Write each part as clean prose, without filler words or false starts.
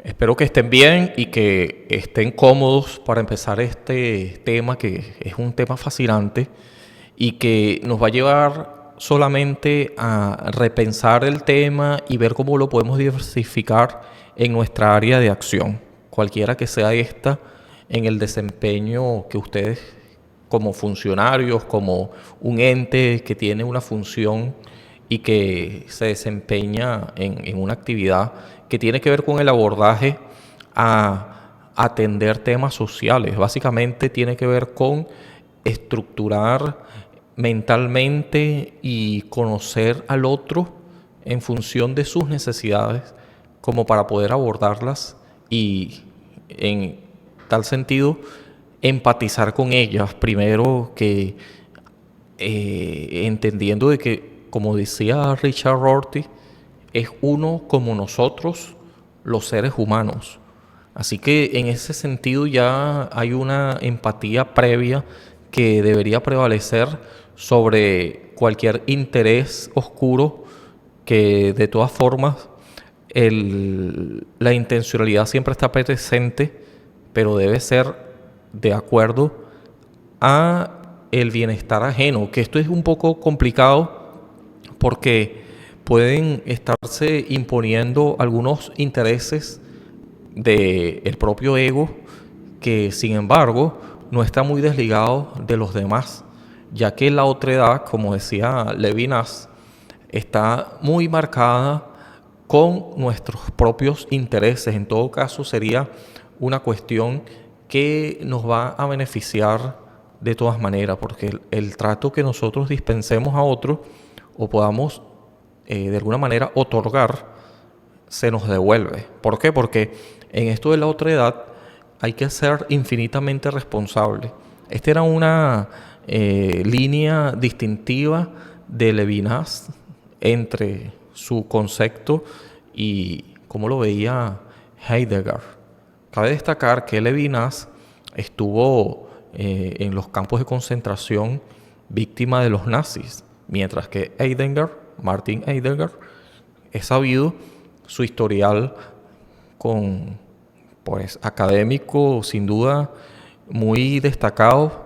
Espero que estén bien y que estén cómodos para empezar este tema, que es un tema fascinante y que nos va a llevar solamente a repensar el tema y ver cómo lo podemos diversificar en nuestra área de acción, cualquiera que sea esta, en el desempeño que ustedes como funcionarios, como un ente que tiene una función y que se desempeña en una actividad que tiene que ver con el abordaje a atender temas sociales. Básicamente tiene que ver con estructurar mentalmente y conocer al otro en función de sus necesidades como para poder abordarlas y en tal sentido empatizar con ellas primero que entendiendo de que, como decía Richard Rorty, es uno como nosotros, los seres humanos. Así que en ese sentido ya hay una empatía previa que debería prevalecer sobre cualquier interés oscuro que de todas formas la intencionalidad siempre está presente, pero debe ser de acuerdo a el bienestar ajeno, que esto es un poco complicado porque pueden estarse imponiendo algunos intereses del propio ego que sin embargo no está muy desligado de los demás, ya que la otredad, como decía Levinas, está muy marcada con nuestros propios intereses. En todo caso sería una cuestión que nos va a beneficiar de todas maneras, porque el trato que nosotros dispensemos a otro o podamos de alguna manera otorgar, se nos devuelve. ¿Por qué? Porque en esto de la otredad hay que ser infinitamente responsable. Esta era una línea distintiva de Levinas entre su concepto y cómo lo veía Heidegger. Cabe destacar que Levinas estuvo en los campos de concentración víctima de los nazis, mientras que Martin Heidegger, es sabido su historial con, pues, académico sin duda muy destacado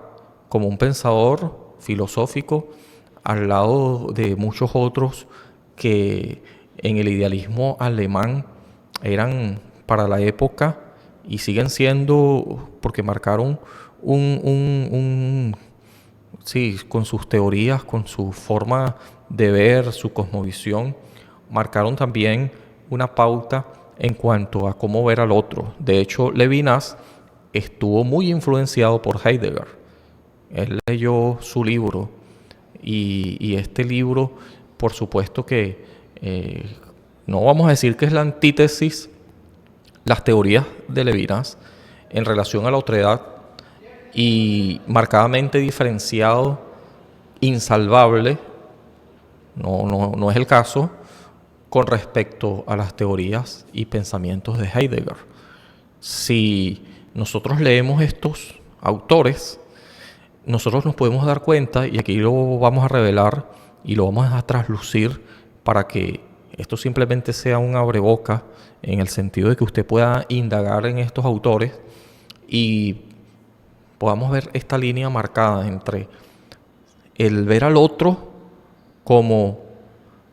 como un pensador filosófico al lado de muchos otros que en el idealismo alemán eran para la época y siguen siendo porque marcaron un sí, con sus teorías, con su forma de ver, su cosmovisión, marcaron también una pauta en cuanto a cómo ver al otro. De hecho, Levinas estuvo muy influenciado por Heidegger. Él leyó su libro y este libro, por supuesto que no vamos a decir que es la antítesis, las teorías de Levinas en relación a la otredad y marcadamente diferenciado, insalvable, no es el caso, con respecto a las teorías y pensamientos de Heidegger. Si nosotros leemos estos autores, nosotros nos podemos dar cuenta, y aquí lo vamos a revelar y lo vamos a traslucir para que esto simplemente sea un abreboca en el sentido de que usted pueda indagar en estos autores y podamos ver esta línea marcada entre el ver al otro como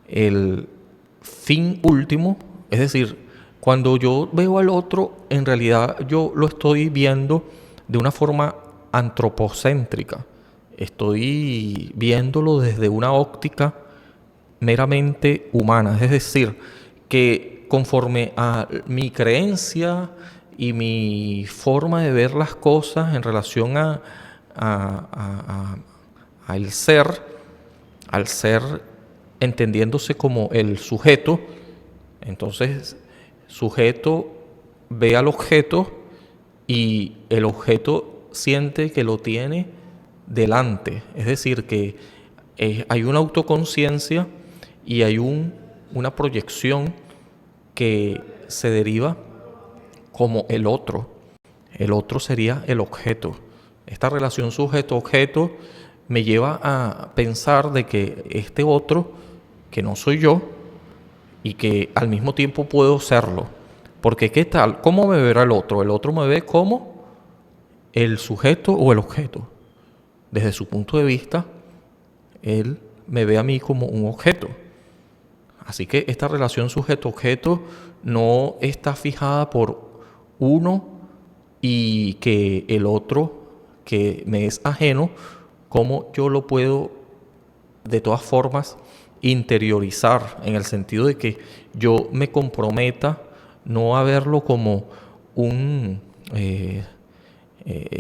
el fin último, es decir, cuando yo veo al otro, en realidad yo lo estoy viendo de una forma antropocéntrica. Estoy viéndolo desde una óptica meramente humana, es decir, que conforme a mi creencia y mi forma de ver las cosas en relación a, al ser, al ser entendiéndose como el sujeto, entonces sujeto ve al objeto y el objeto siente que lo tiene delante, es decir, que hay una autoconciencia y hay una proyección que se deriva como el otro. El otro sería el objeto. Esta relación sujeto-objeto me lleva a pensar de que este otro, que no soy yo, y que al mismo tiempo puedo serlo, Porque ¿qué tal? ¿Cómo me verá el otro? El otro me ve como el sujeto o el objeto. Desde su punto de vista, él me ve a mí como un objeto. Así que esta relación sujeto-objeto no está fijada por uno y que el otro que me es ajeno, cómo yo lo puedo de todas formas interiorizar en el sentido de que yo me comprometa no a verlo como un, eh,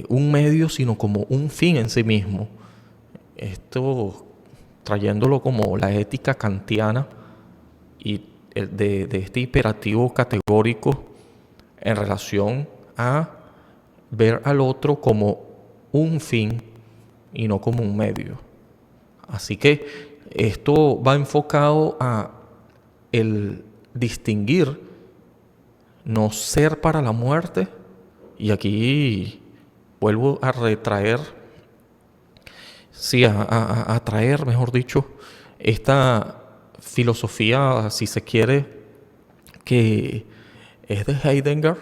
un medio, sino como un fin en sí mismo. Esto trayéndolo como la ética kantiana y de este imperativo categórico en relación a ver al otro como un fin y no como un medio. Así que esto va enfocado a el distinguir, no ser para la muerte, y aquí vuelvo a retraer, sí, a traer, mejor dicho, esta filosofía, si se quiere, que es de Heidegger,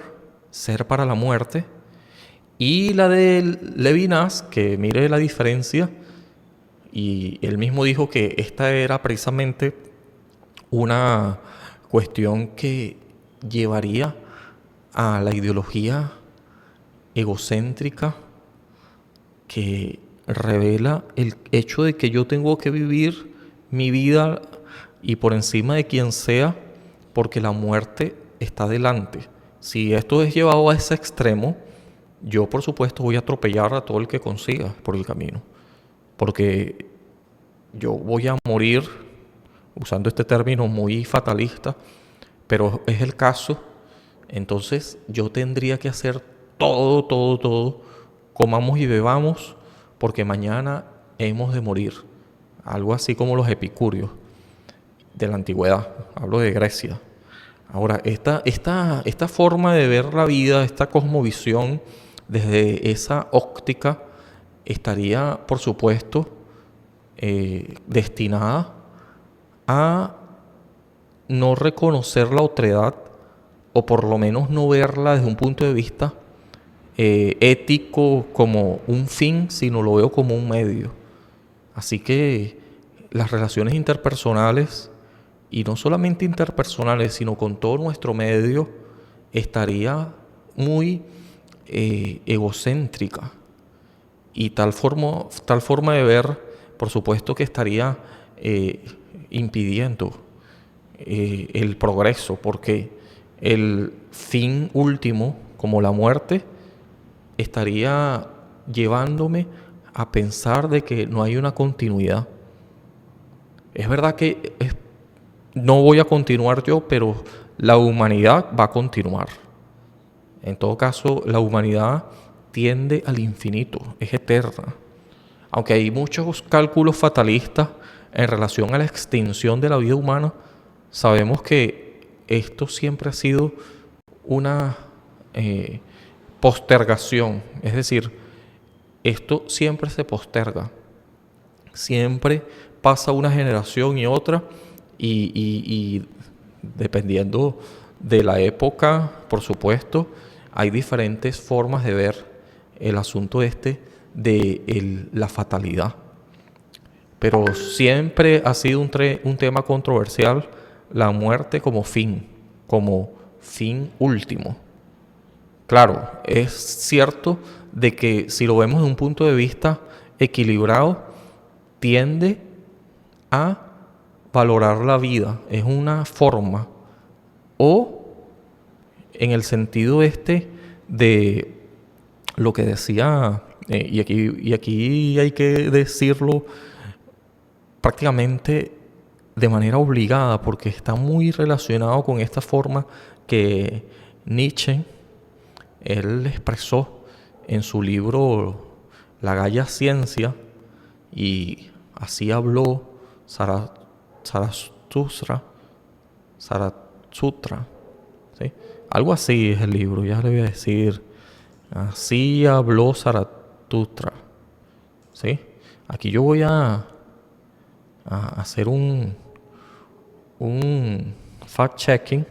ser para la muerte, y la de Levinas, que mire la diferencia, y él mismo dijo que esta era precisamente una cuestión que llevaría a la ideología egocéntrica que revela el hecho de que yo tengo que vivir mi vida y por encima de quien sea, porque la muerte está delante. Si esto es llevado a ese extremo, yo por supuesto voy a atropellar a todo el que consiga por el camino, porque yo voy a morir, usando este término muy fatalista, pero es el caso. Entonces yo tendría que hacer todo, comamos y bebamos, porque mañana hemos de morir. Algo así como los epicúreos de la antigüedad, hablo de Grecia. Ahora, esta forma de ver la vida, esta cosmovisión desde esa óptica, estaría, por supuesto, destinada a no reconocer la otredad, o por lo menos no verla desde un punto de vista ético como un fin, sino lo veo como un medio. Así que las relaciones interpersonales, y no solamente interpersonales, sino con todo nuestro medio, estaría muy egocéntrica. Y tal forma de ver, por supuesto que estaría impidiendo el progreso, porque el fin último, como la muerte, estaría llevándome a pensar de que no hay una continuidad. Es verdad que no voy a continuar yo, pero la humanidad va a continuar. En todo caso, la humanidad tiende al infinito, es eterna. Aunque hay muchos cálculos fatalistas en relación a la extinción de la vida humana, sabemos que esto siempre ha sido una postergación. Es decir, esto siempre se posterga. Siempre pasa una generación y otra y dependiendo de la época, por supuesto, hay diferentes formas de ver el asunto de la fatalidad. Pero siempre ha sido un tema controversial la muerte como fin último. Claro, es cierto de que si lo vemos de un punto de vista equilibrado, tiende a valorar la vida. Es una forma. O en el sentido de lo que decía, y aquí hay que decirlo prácticamente de manera obligada, porque está muy relacionado con esta forma que Nietzsche, él expresó en su libro La Gaya Ciencia, y así habló Zarathustra, ¿sí? Algo así es el libro, ya le voy a decir. Así habló Zarathustra, ¿sí? Aquí yo voy a hacer un fact-checking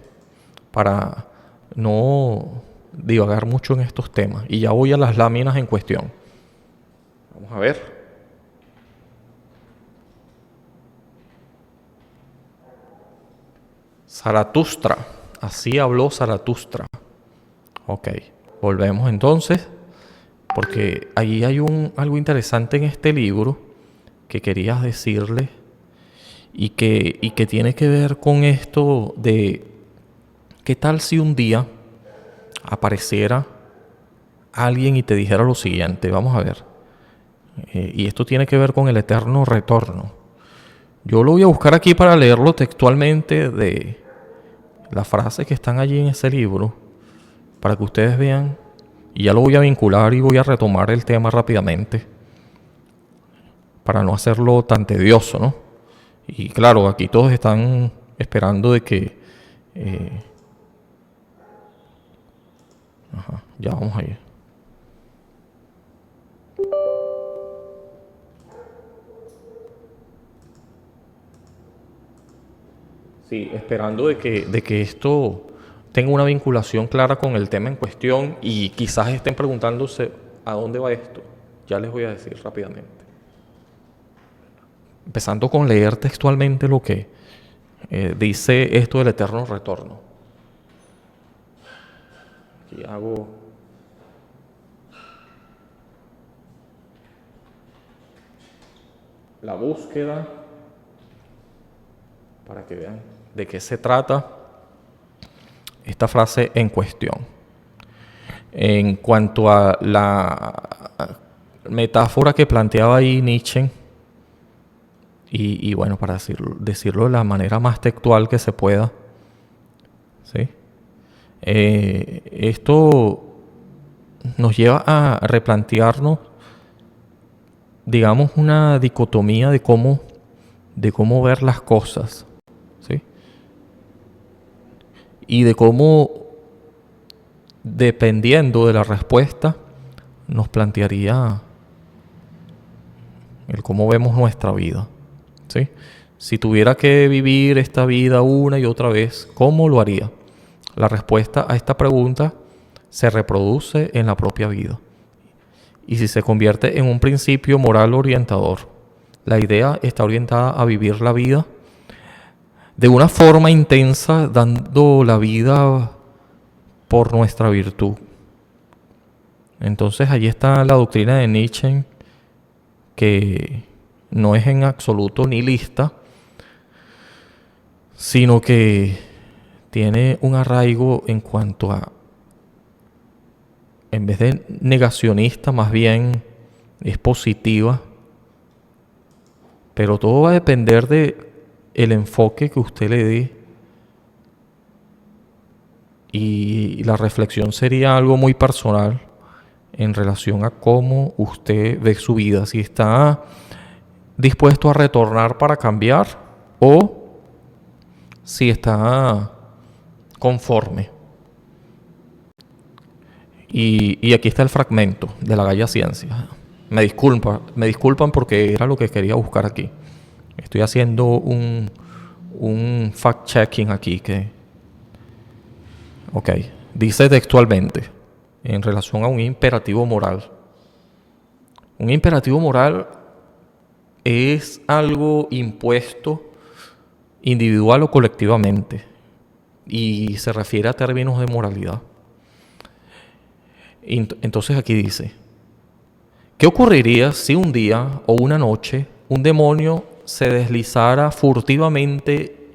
para no divagar mucho en estos temas. Y ya voy a las láminas en cuestión. Vamos a ver. Zaratustra. Así habló Zaratustra. Ok. Volvemos entonces. Porque ahí hay algo interesante en este libro que querías decirle y que tiene que ver con esto de qué tal si un día apareciera alguien y te dijera lo siguiente. Vamos a ver. Y esto tiene que ver con el eterno retorno. Yo lo voy a buscar aquí para leerlo textualmente de las frases que están allí en ese libro para que ustedes vean. Y ya lo voy a vincular y voy a retomar el tema rápidamente para no hacerlo tan tedioso, ¿no? Y claro, aquí todos están esperando de que... ya vamos a ir. Sí, esperando de que esto tenga una vinculación clara con el tema en cuestión y quizás estén preguntándose a dónde va esto. Ya les voy a decir rápidamente. Empezando con leer textualmente lo que dice esto del eterno retorno. Aquí hago... la búsqueda para que vean de qué se trata esta frase en cuestión. En cuanto a la metáfora que planteaba ahí Nietzsche, y bueno, para decirlo de la manera más textual que se pueda, ¿sí? Esto nos lleva a replantearnos, digamos, una dicotomía de cómo ver las cosas, ¿sí? Y de cómo, dependiendo de la respuesta, nos plantearía el cómo vemos nuestra vida, ¿sí? Si tuviera que vivir esta vida una y otra vez, ¿cómo lo haría? La respuesta a esta pregunta se reproduce en la propia vida. Y si se convierte en un principio moral orientador, la idea está orientada a vivir la vida de una forma intensa, dando la vida por nuestra virtud. Entonces allí está la doctrina de Nietzsche, que no es en absoluto nihilista, sino que tiene un arraigo en cuanto a, en vez de negacionista, más bien es positiva, pero todo va a depender de el enfoque que usted le dé, y la reflexión sería algo muy personal en relación a cómo usted ve su vida, si está dispuesto a retornar para cambiar o si está conforme. Y aquí está el fragmento de la Gaia Ciencia. Me disculpan porque era lo que quería buscar aquí. Estoy haciendo un fact-checking aquí que... Ok, dice textualmente, en relación a un imperativo moral. Un imperativo moral es algo impuesto individual o colectivamente y se refiere a términos de moralidad. Entonces aquí dice, ¿qué ocurriría si un día o una noche un demonio se deslizara furtivamente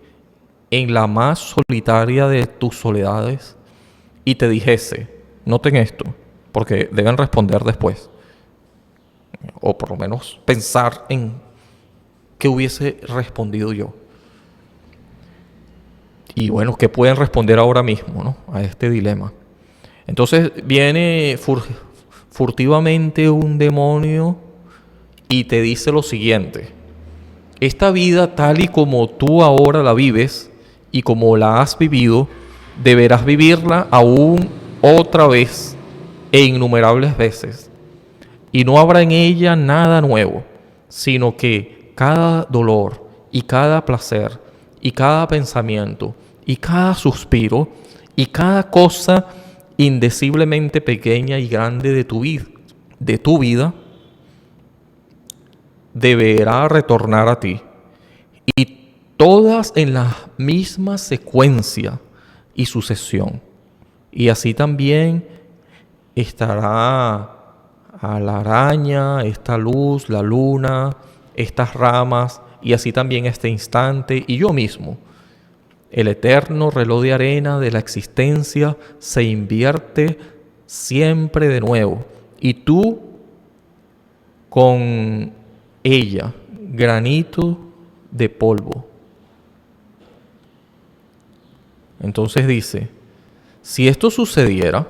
en la más solitaria de tus soledades y te dijese, noten esto, porque deben responder después, o por lo menos pensar en qué hubiese respondido yo? Y bueno, ¿qué pueden responder ahora mismo, ¿no?, a este dilema? Entonces viene furtivamente un demonio y te dice lo siguiente: esta vida tal y como tú ahora la vives y como la has vivido, deberás vivirla aún otra vez e innumerables veces. Y no habrá en ella nada nuevo, sino que cada dolor y cada placer y cada pensamiento y cada suspiro y cada cosa indeciblemente pequeña y grande de tu vida deberá retornar a ti. Y todas en la misma secuencia y sucesión. Y así también estará a la araña, esta luz, la luna, estas ramas, y así también este instante, y yo mismo. El eterno reloj de arena de la existencia se invierte siempre de nuevo. Y tú con ella, granito de polvo. Entonces dice, si esto sucediera,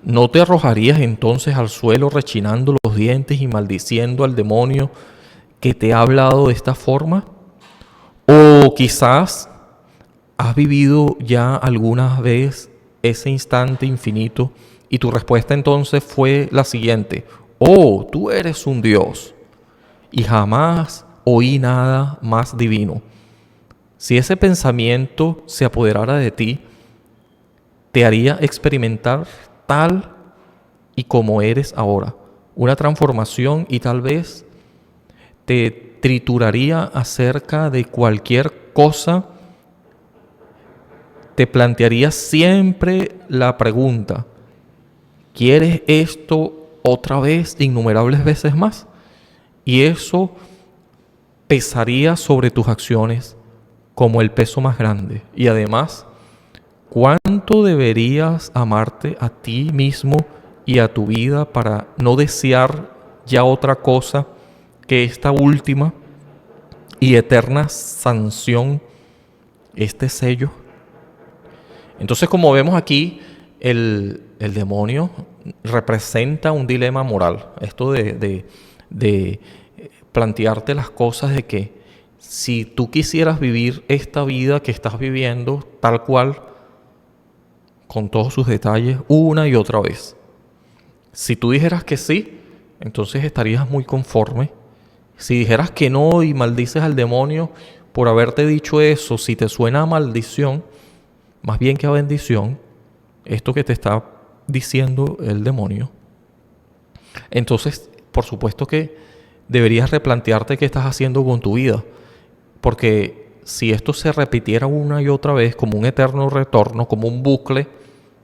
¿no te arrojarías entonces al suelo rechinando los dientes y maldiciendo al demonio que te ha hablado de esta forma? O quizás has vivido ya alguna vez ese instante infinito y tu respuesta entonces fue la siguiente: oh, tú eres un Dios, y jamás oí nada más divino. Si ese pensamiento se apoderara de ti, te haría experimentar tal y como eres ahora, una transformación, y tal vez te trituraría acerca de cualquier cosa. Te plantearía siempre la pregunta: ¿quieres esto otra vez, innumerables veces más? Y eso pesaría sobre tus acciones como el peso más grande. Y además, ¿cuánto deberías amarte a ti mismo y a tu vida para no desear ya otra cosa que esta última y eterna sanción, este sello? Entonces, como vemos aquí, el demonio representa un dilema moral. Esto de plantearte las cosas de que si tú quisieras vivir esta vida que estás viviendo tal cual, con todos sus detalles, una y otra vez. Si tú dijeras que sí, entonces estarías muy conforme. Si dijeras que no y maldices al demonio por haberte dicho eso, si te suena a maldición, más bien que a bendición, esto que te está diciendo el demonio, entonces, por supuesto que deberías replantearte qué estás haciendo con tu vida. Porque si esto se repitiera una y otra vez como un eterno retorno, como un bucle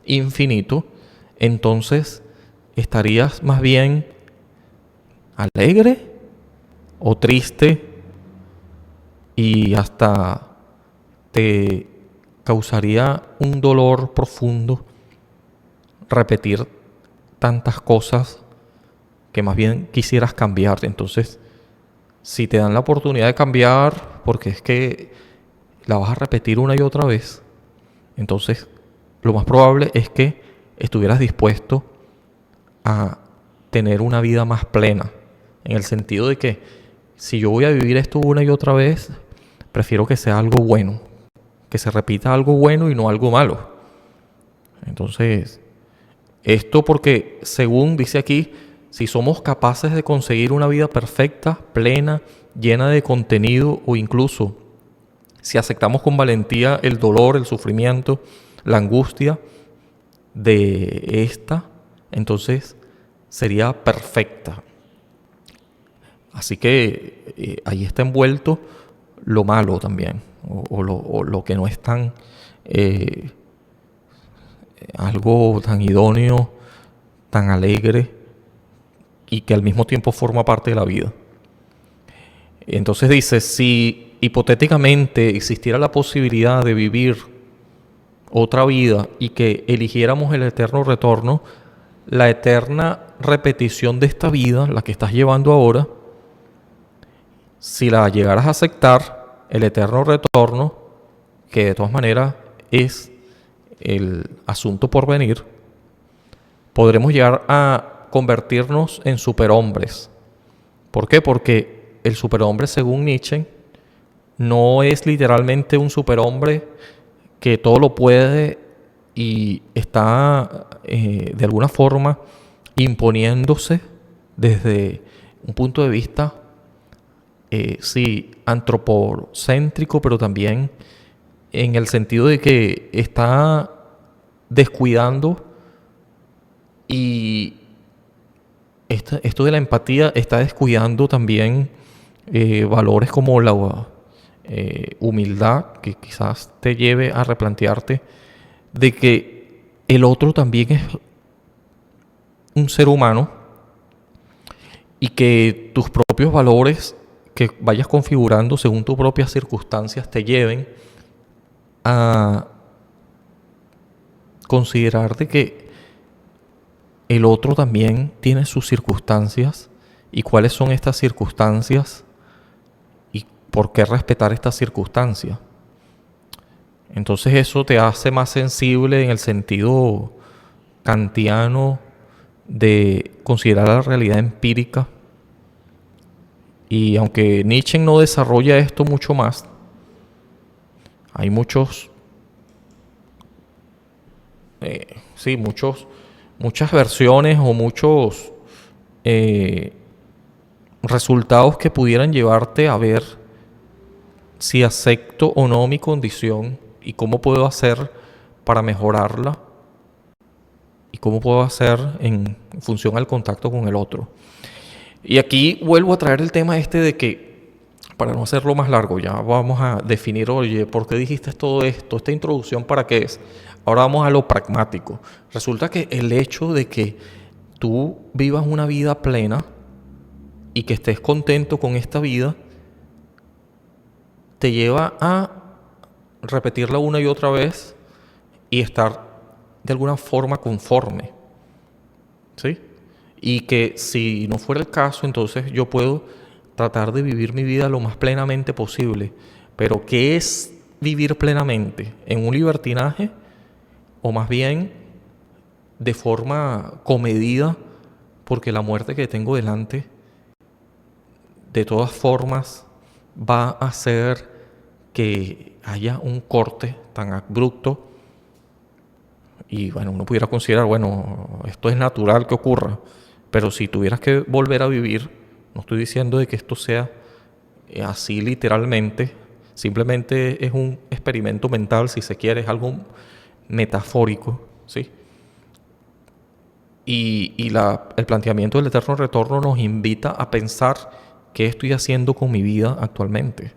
infinito, entonces estarías más bien alegre o triste, y hasta te causaría un dolor profundo repetir tantas cosas que más bien quisieras cambiar. Entonces, si te dan la oportunidad de cambiar, porque es que la vas a repetir una y otra vez, entonces lo más probable es que estuvieras dispuesto a tener una vida más plena, en el sentido de que si yo voy a vivir esto una y otra vez, prefiero que sea algo bueno, que se repita algo bueno y no algo malo. Entonces, esto porque, según dice aquí, si somos capaces de conseguir una vida perfecta, plena, llena de contenido, o incluso si aceptamos con valentía el dolor, el sufrimiento, la angustia de esta, entonces sería perfecta. Así que ahí está envuelto lo malo también, o lo que no es tan algo tan idóneo, tan alegre, y que al mismo tiempo forma parte de la vida. Entonces dice, si hipotéticamente existiera la posibilidad de vivir otra vida y que eligiéramos el eterno retorno, la eterna repetición de esta vida, la que estás llevando ahora, si la llegaras a aceptar, el eterno retorno, que de todas maneras es el asunto por venir, podremos llegar a convertirnos en superhombres. ¿Por qué? Porque el superhombre, según Nietzsche, no es literalmente un superhombre que todo lo puede y está de alguna forma imponiéndose desde un punto de vista, sí, antropocéntrico, pero también en el sentido de que está descuidando, y esto de la empatía está descuidando también valores como la humildad, que quizás te lleve a replantearte de que el otro también es un ser humano y que tus propios valores que vayas configurando según tus propias circunstancias te lleven a considerar de que el otro también tiene sus circunstancias y cuáles son estas circunstancias y por qué respetar estas circunstancias. Entonces eso te hace más sensible en el sentido kantiano de considerar la realidad empírica. Y aunque Nietzsche no desarrolla esto mucho más, hay muchas versiones o muchos resultados que pudieran llevarte a ver si acepto o no mi condición y cómo puedo hacer para mejorarla y cómo puedo hacer en función al contacto con el otro. Y aquí vuelvo a traer el tema de que, para no hacerlo más largo, ya vamos a definir, oye, ¿por qué dijiste todo esto? ¿Esta introducción para qué es? Ahora vamos a lo pragmático. Resulta que el hecho de que tú vivas una vida plena y que estés contento con esta vida te lleva a repetirla una y otra vez y estar de alguna forma conforme, ¿sí? Y que si no fuera el caso, entonces yo puedo tratar de vivir mi vida lo más plenamente posible. Pero ¿qué es vivir plenamente? ¿En un libertinaje? O más bien de forma comedida, porque la muerte que tengo delante de todas formas va a hacer que haya un corte tan abrupto. Y bueno, uno pudiera considerar, bueno, esto es natural que ocurra, pero si tuvieras que volver a vivir, no estoy diciendo de que esto sea así literalmente, simplemente es un experimento mental, si se quiere, es algo metafórico, ¿sí? Y el planteamiento del eterno retorno nos invita a pensar qué estoy haciendo con mi vida actualmente.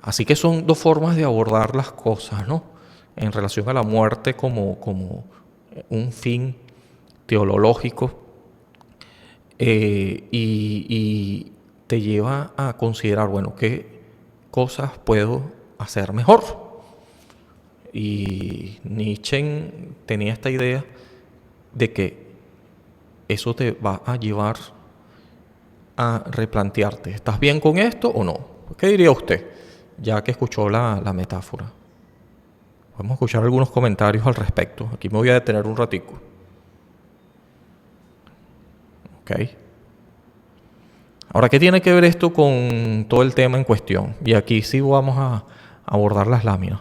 Así que son dos formas de abordar las cosas, ¿no? En relación a la muerte como un fin teológico, y te lleva a considerar, bueno, qué cosas puedo hacer mejor. Y Nietzsche tenía esta idea de que eso te va a llevar a replantearte, ¿estás bien con esto o no? ¿Qué diría usted, ya que escuchó la metáfora? Podemos escuchar algunos comentarios al respecto. Aquí me voy a detener un ratico. Ok. Ahora, ¿qué tiene que ver esto con todo el tema en cuestión? Y aquí sí vamos a abordar las láminas.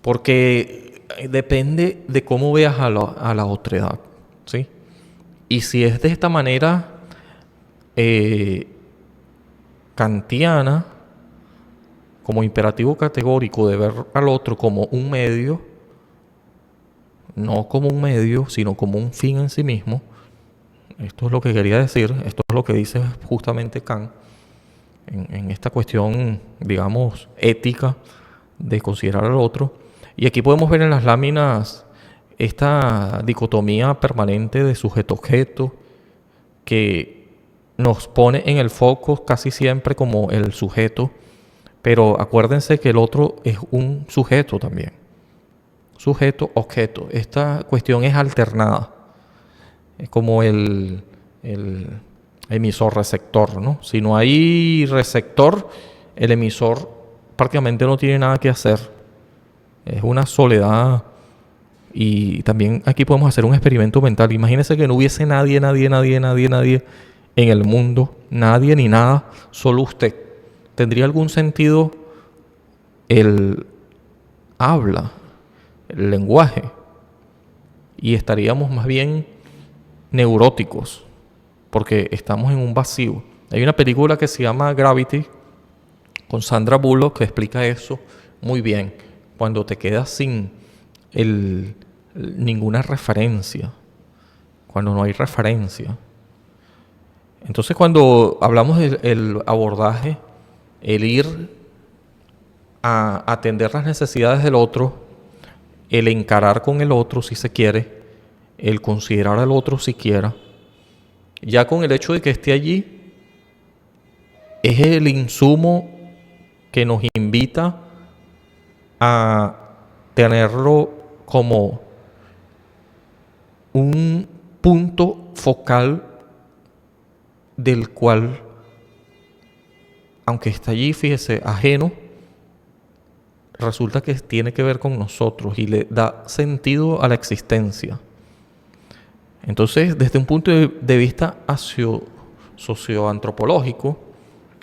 Porque depende de cómo veas a la otredad, ¿sí? Y si es de esta manera kantiana, como imperativo categórico de ver al otro como un medio, no como un medio, sino como un fin en sí mismo. Esto es lo que quería decir, esto es lo que dice justamente Kant en esta cuestión, digamos, ética de considerar al otro. Y aquí podemos ver en las láminas esta dicotomía permanente de sujeto-objeto que nos pone en el foco casi siempre como el sujeto, pero acuérdense que el otro es un sujeto también. Sujeto-objeto. Esta cuestión es alternada. Es como el emisor-receptor, ¿no? Si no hay receptor, el emisor prácticamente no tiene nada que hacer. Es una soledad. Y también aquí podemos hacer un experimento mental. Imagínense que no hubiese nadie en el mundo. Nadie ni nada, solo usted. ¿Tendría algún sentido el habla, el lenguaje? Y estaríamos más bien neuróticos, porque estamos en un vacío. Hay una película que se llama Gravity, con Sandra Bullock, que explica eso muy bien. Cuando te quedas sin ninguna referencia, cuando no hay referencia. Entonces, cuando hablamos del abordaje, el ir a atender las necesidades del otro, el encarar con el otro si se quiere, el considerar al otro siquiera, ya con el hecho de que esté allí, es el insumo que nos invita a tenerlo como un punto focal del cual, aunque está allí, fíjese, ajeno, resulta que tiene que ver con nosotros y le da sentido a la existencia. Entonces, desde un punto de vista socioantropológico,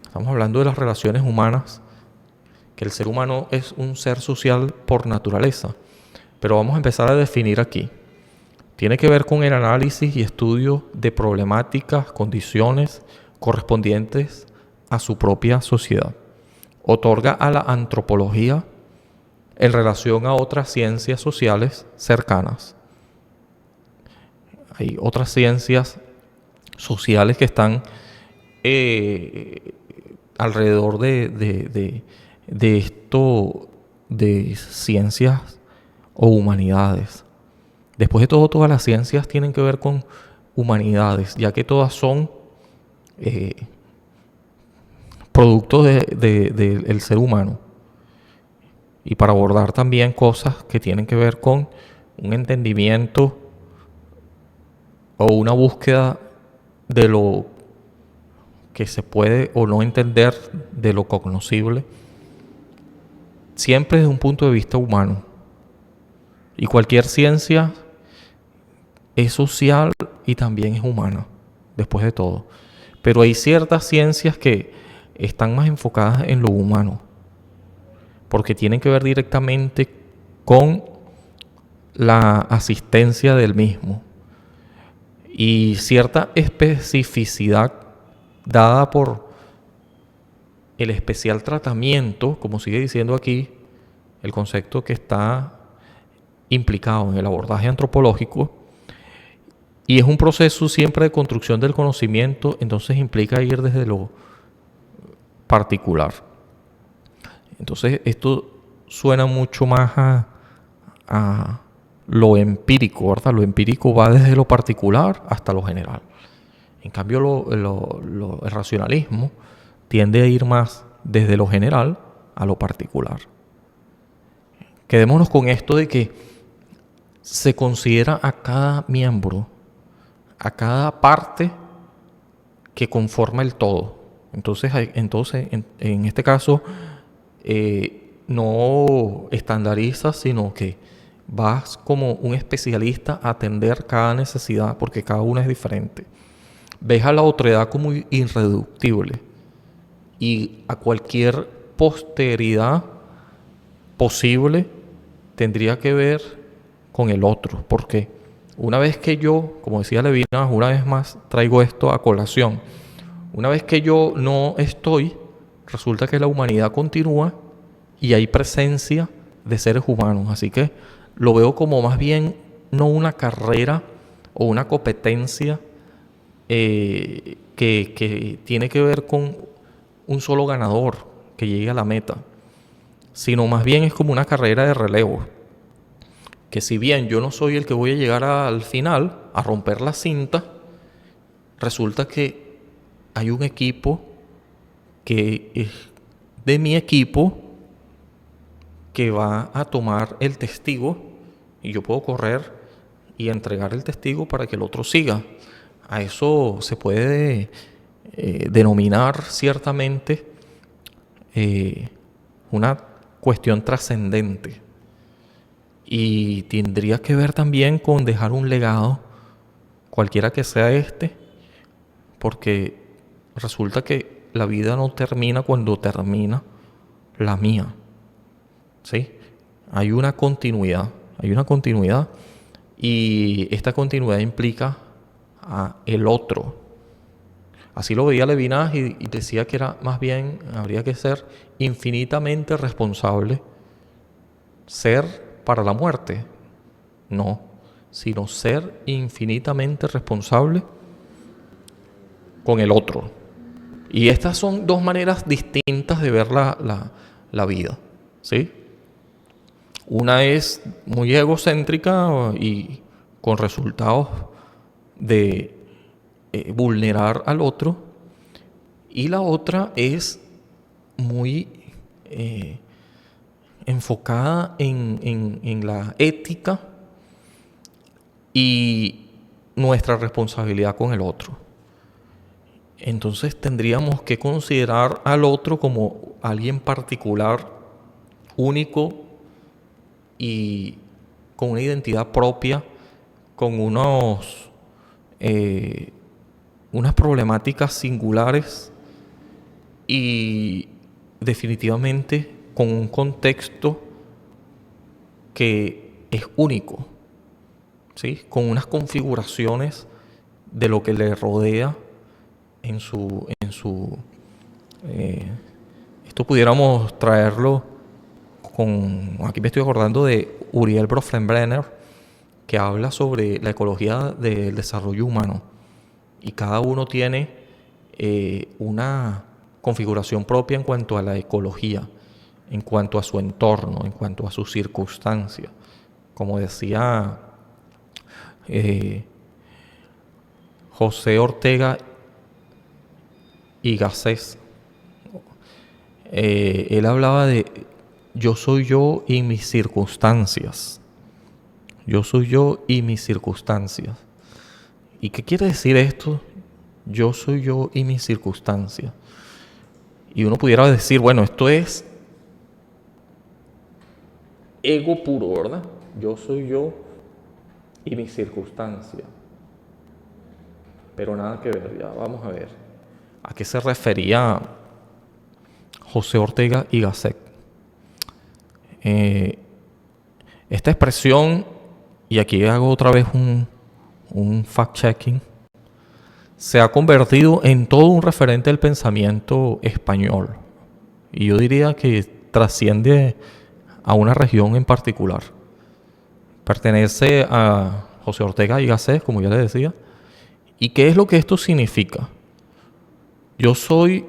estamos hablando de las relaciones humanas, que el ser humano es un ser social por naturaleza. Pero vamos a empezar a definir aquí. Tiene que ver con el análisis y estudio de problemáticas, condiciones correspondientes a su propia sociedad. Otorga a la antropología en relación a otras ciencias sociales cercanas. Hay otras ciencias sociales que están alrededor de esto, de ciencias o humanidades. Después de todo, todas las ciencias tienen que ver con humanidades, ya que todas son productos del ser humano. Y para abordar también cosas que tienen que ver con un entendimiento o una búsqueda de lo que se puede o no entender, de lo cognoscible, siempre desde un punto de vista humano. Y cualquier ciencia es social y también es humana, después de todo. Pero hay ciertas ciencias que están más enfocadas en lo humano, porque tienen que ver directamente con la asistencia del mismo y cierta especificidad dada por el especial tratamiento, como sigue diciendo aquí el concepto que está implicado en el abordaje antropológico, y es un proceso siempre de construcción del conocimiento, entonces implica ir desde lo particular. Entonces esto suena mucho más a lo empírico, ¿verdad? Lo empírico va desde lo particular hasta lo general. En cambio, el racionalismo tiende a ir más desde lo general a lo particular. Quedémonos con esto de que se considera a cada miembro, a cada parte que conforma el todo. Entonces en este caso, no estandarizas, sino que vas como un especialista a atender cada necesidad, porque cada una es diferente. Ves a la otredad como irreductible y a cualquier posteridad posible tendría que ver con el otro. Porque una vez que yo, como decía Levinas, una vez más traigo esto a colación, una vez que yo no estoy, resulta que la humanidad continúa y hay presencia de seres humanos. Así que lo veo como más bien no una carrera o una competencia que tiene que ver con un solo ganador que llegue a la meta, sino más bien es como una carrera de relevo, que si bien yo no soy el que voy a llegar al final a romper la cinta, resulta que hay un equipo que es de mi equipo que va a tomar el testigo y yo puedo correr y entregar el testigo para que el otro siga. A eso se puede denominar ciertamente una cuestión trascendente, y tendría que ver también con dejar un legado, cualquiera que sea porque resulta que la vida no termina cuando termina la mía, ¿sí? Hay una continuidad, y esta continuidad implica a el otro. Así lo veía Levinas y decía que era más bien, habría que ser infinitamente responsable, ser para la muerte, no, sino ser infinitamente responsable con el otro. Y estas son dos maneras distintas de ver la vida, ¿sí? Una es muy egocéntrica y con resultados de vulnerar al otro, y la otra es muy enfocada en la ética y nuestra responsabilidad con el otro. Entonces tendríamos que considerar al otro como alguien particular, único y con una identidad propia, con unas problemáticas singulares y definitivamente con un contexto que es único, ¿sí? Con unas configuraciones de lo que le rodea esto pudiéramos traerlo aquí me estoy acordando de Uriel Bronfenbrenner, que habla sobre la ecología del desarrollo humano, y cada uno tiene una configuración propia en cuanto a la ecología, en cuanto a su entorno, en cuanto a sus circunstancias. Como decía José Ortega y Gasset, él hablaba de yo soy yo y mis circunstancias. Yo soy yo y mis circunstancias. ¿Y qué quiere decir esto? Yo soy yo y mis circunstancias. Y uno pudiera decir, bueno, esto es ego puro, ¿verdad? Yo soy yo y mis circunstancias. Pero nada que ver, ya vamos a ver. ¿A qué se refería José Ortega y Gasset? Esta expresión, y aquí hago otra vez un fact-checking, se ha convertido en todo un referente del pensamiento español. Y yo diría que trasciende a una región en particular. Pertenece a José Ortega y Gasset, como ya les decía. ¿Y qué es lo que esto significa? Yo soy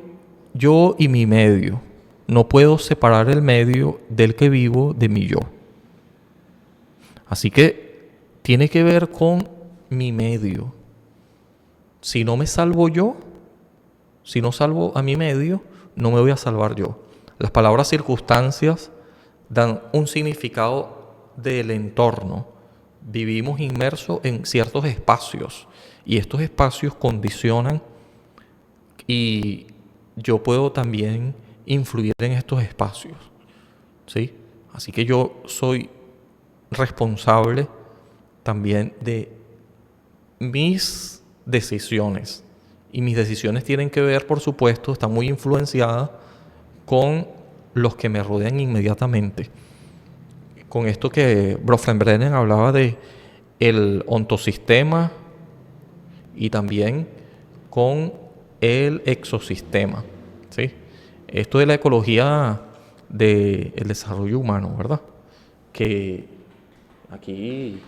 yo y mi medio. No puedo separar el medio del que vivo de mi yo. Así que tiene que ver con mi medio. Si no me salvo yo, si no salvo a mi medio, no me voy a salvar yo. Las palabras circunstancias dan un significado del entorno. Vivimos inmersos en ciertos espacios y estos espacios condicionan, y yo puedo también influir en estos espacios, ¿sí? Así que yo soy responsable también de mis decisiones. Y mis decisiones tienen que ver, por supuesto, están muy influenciadas con los que me rodean inmediatamente. Con esto que Bronfenbrenner hablaba de el ontosistema y también con el exosistema, ¿sí? Esto de la ecología del desarrollo humano, ¿verdad? Que aquí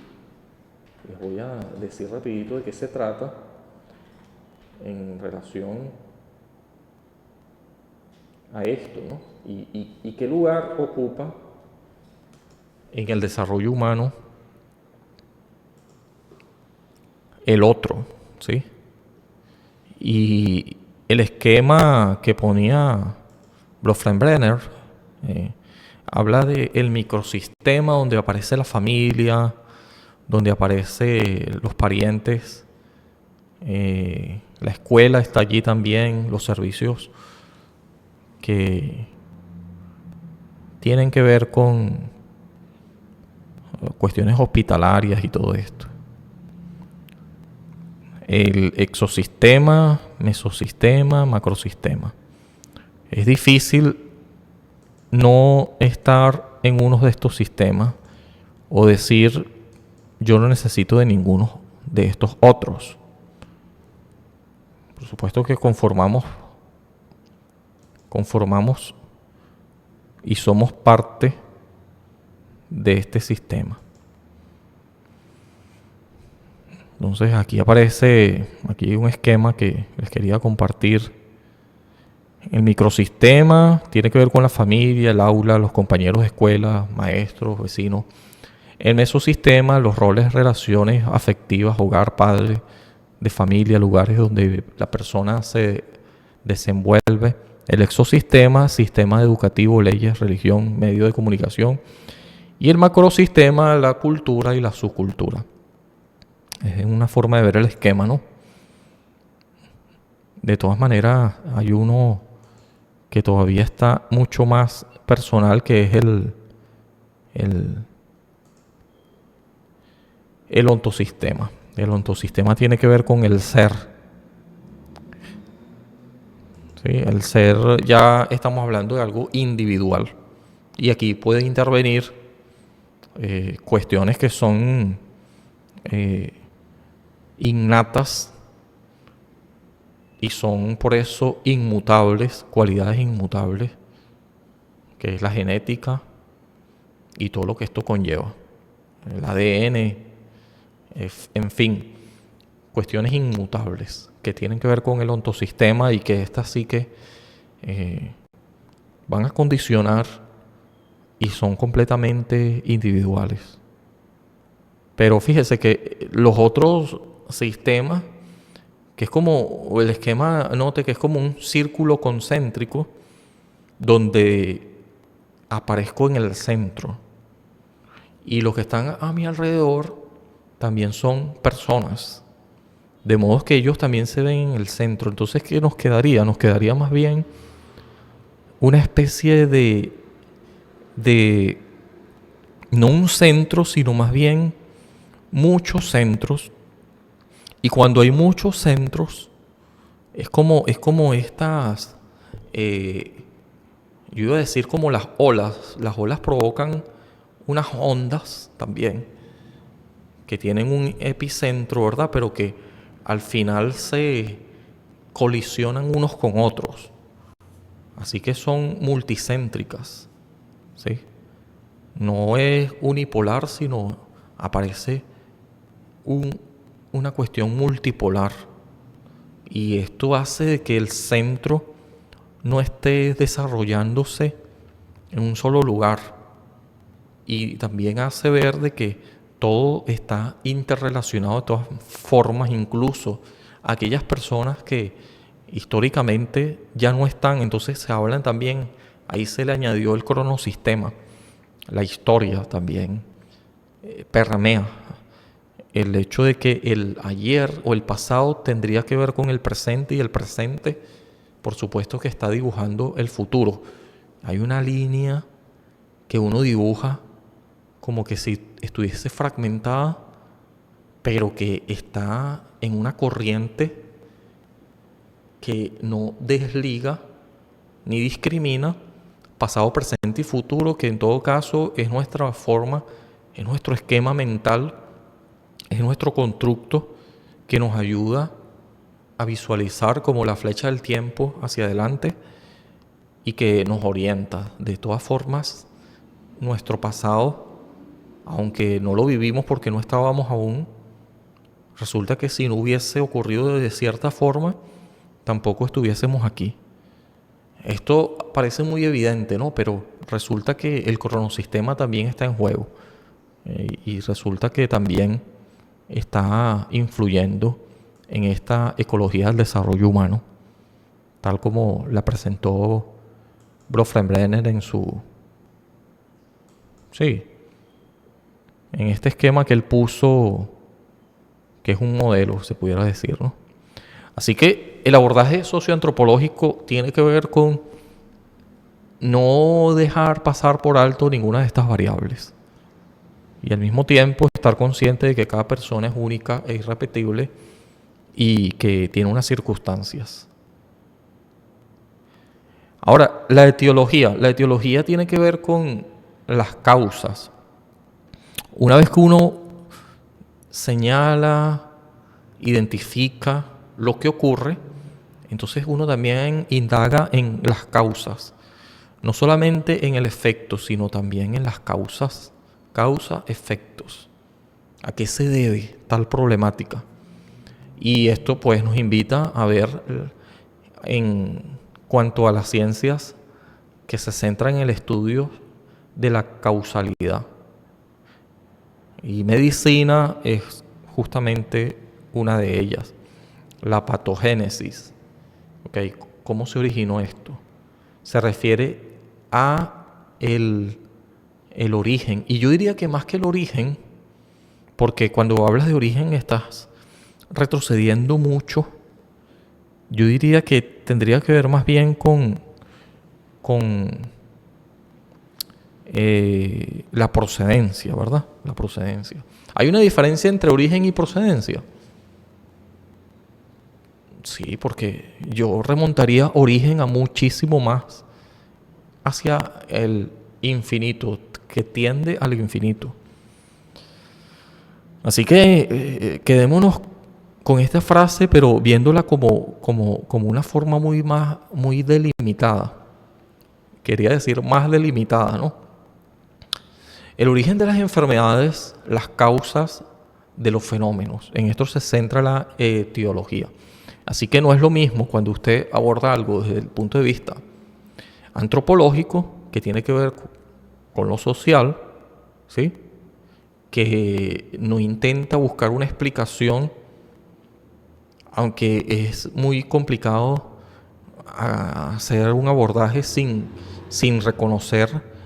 les voy a decir rapidito de qué se trata en relación a esto, ¿no? Y qué lugar ocupa en el desarrollo humano el otro, ¿sí? Y el esquema que ponía Bronfenbrenner habla del microsistema donde aparece la familia, donde aparecen los parientes, la escuela está allí también, los servicios que tienen que ver con cuestiones hospitalarias y todo esto. El exosistema, mesosistema, macrosistema. Es difícil no estar en uno de estos sistemas o decir yo no necesito de ninguno de estos otros. Por supuesto que conformamos y somos parte de este sistema. Entonces aquí aquí hay un esquema que les quería compartir. El microsistema tiene que ver con la familia, el aula, los compañeros de escuela, maestros, vecinos. El mesosistema, los roles, relaciones afectivas, hogar, padre, de familia, lugares donde la persona se desenvuelve. El exosistema, sistema educativo, leyes, religión, medio de comunicación. Y el macrosistema, la cultura y la subcultura. Es una forma de ver el esquema, ¿no? De todas maneras, hay uno que todavía está mucho más personal, que es el ontosistema. El ontosistema tiene que ver con el ser. ¿Sí? El ser, ya estamos hablando de algo individual. Y aquí pueden intervenir cuestiones que son innatas y son por eso inmutables, cualidades inmutables, que es la genética y todo lo que esto conlleva. El ADN, en fin, cuestiones inmutables que tienen que ver con el ontosistema y que estas sí que van a condicionar y son completamente individuales. Pero fíjese que los otros sistemas, que es como el esquema, note que es como un círculo concéntrico donde aparezco en el centro. Y los que están a mi alrededor también son personas. De modo que ellos también se ven en el centro. Entonces, ¿qué nos quedaría? Nos quedaría más bien una especie de no un centro, sino más bien muchos centros. Y cuando hay muchos centros, es como estas, yo iba a decir como las olas. Las olas provocan unas ondas también, que tienen un epicentro, ¿verdad? Pero que al final se colisionan unos con otros. Así que son multicéntricas, ¿sí? No es unipolar, sino aparece una cuestión multipolar. Y esto hace que el centro no esté desarrollándose en un solo lugar. Y también hace ver de que todo está interrelacionado de todas formas, incluso aquellas personas que históricamente ya no están. Entonces se hablan también, ahí se le añadió el cronosistema, la historia también permea. El hecho de que el ayer o el pasado tendría que ver con el presente, y el presente, por supuesto, que está dibujando el futuro. Hay una línea que uno dibuja como que si estuviese fragmentada, pero que está en una corriente que no desliga ni discrimina pasado, presente y futuro, que en todo caso es nuestra forma, es nuestro esquema mental, es nuestro constructo que nos ayuda a visualizar como la flecha del tiempo hacia adelante y que nos orienta. De todas formas, nuestro pasado, aunque no lo vivimos porque no estábamos aún, resulta que si no hubiese ocurrido de cierta forma, tampoco estuviésemos aquí. Esto parece muy evidente, ¿no? Pero resulta que el cronosistema también está en juego. Y resulta que también está influyendo en esta ecología del desarrollo humano, tal como la presentó Bronfenbrenner en en este esquema que él puso, que es un modelo, se pudiera decir, ¿no? Así que el abordaje socioantropológico tiene que ver con no dejar pasar por alto ninguna de estas variables. Y al mismo tiempo estar consciente de que cada persona es única e irrepetible y que tiene unas circunstancias. Ahora, la etiología tiene que ver con las causas. Una vez que uno señala, identifica lo que ocurre, entonces uno también indaga en las causas. No solamente en el efecto, sino también en las causas. Causa, efectos. ¿A qué se debe tal problemática? Y esto pues nos invita a ver en cuanto a las ciencias que se centran en el estudio de la causalidad. Y medicina es justamente una de ellas, la patogénesis. ¿Okay? ¿Cómo se originó esto? Se refiere a el origen. Y yo diría que más que el origen, porque cuando hablas de origen estás retrocediendo mucho, yo diría que tendría que ver más bien con la procedencia, ¿verdad? La procedencia. ¿Hay una diferencia entre origen y procedencia? Sí, porque yo remontaría origen a muchísimo más hacia el infinito, que tiende al infinito. Así que quedémonos con esta frase, pero viéndola como una forma muy delimitada. Quería decir más delimitada, ¿no? El origen de las enfermedades, las causas de los fenómenos. En esto se centra la etiología. Así que no es lo mismo cuando usted aborda algo desde el punto de vista antropológico, que tiene que ver con lo social, ¿sí? Que no intenta buscar una explicación, aunque es muy complicado hacer un abordaje sin reconocer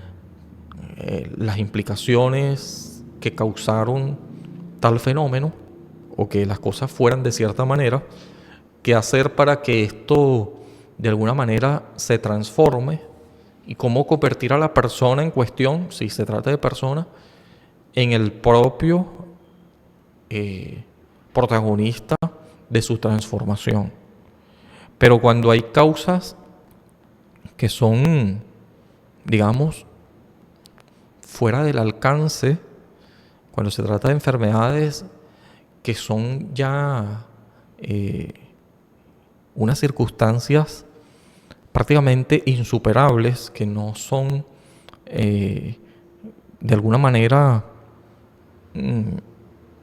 las implicaciones que causaron tal fenómeno o que las cosas fueran de cierta manera, qué hacer para que esto de alguna manera se transforme y cómo convertir a la persona en cuestión, si se trata de persona, en el propio protagonista de su transformación. Pero cuando hay causas que son, digamos, fuera del alcance, cuando se trata de enfermedades que son ya unas circunstancias prácticamente insuperables, que no son de alguna manera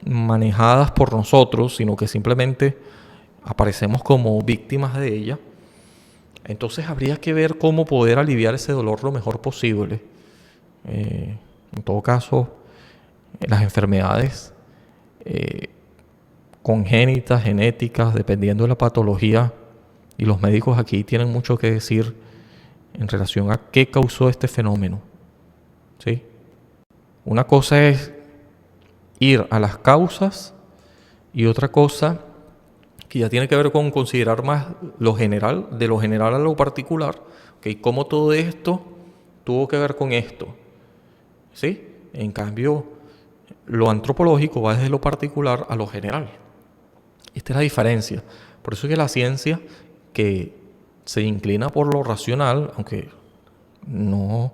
manejadas por nosotros, sino que simplemente aparecemos como víctimas de ella, entonces habría que ver cómo poder aliviar ese dolor lo mejor posible. En todo caso, las enfermedades congénitas, genéticas, dependiendo de la patología, y los médicos aquí tienen mucho que decir en relación a qué causó este fenómeno, ¿sí? Una cosa es ir a las causas y otra cosa que ya tiene que ver con considerar más lo general, de lo general a lo particular, ¿okay? Cómo todo esto tuvo que ver con esto, ¿sí? En cambio, lo antropológico va desde lo particular a lo general. Esta es la diferencia. Por eso es que la ciencia, que se inclina por lo racional, aunque no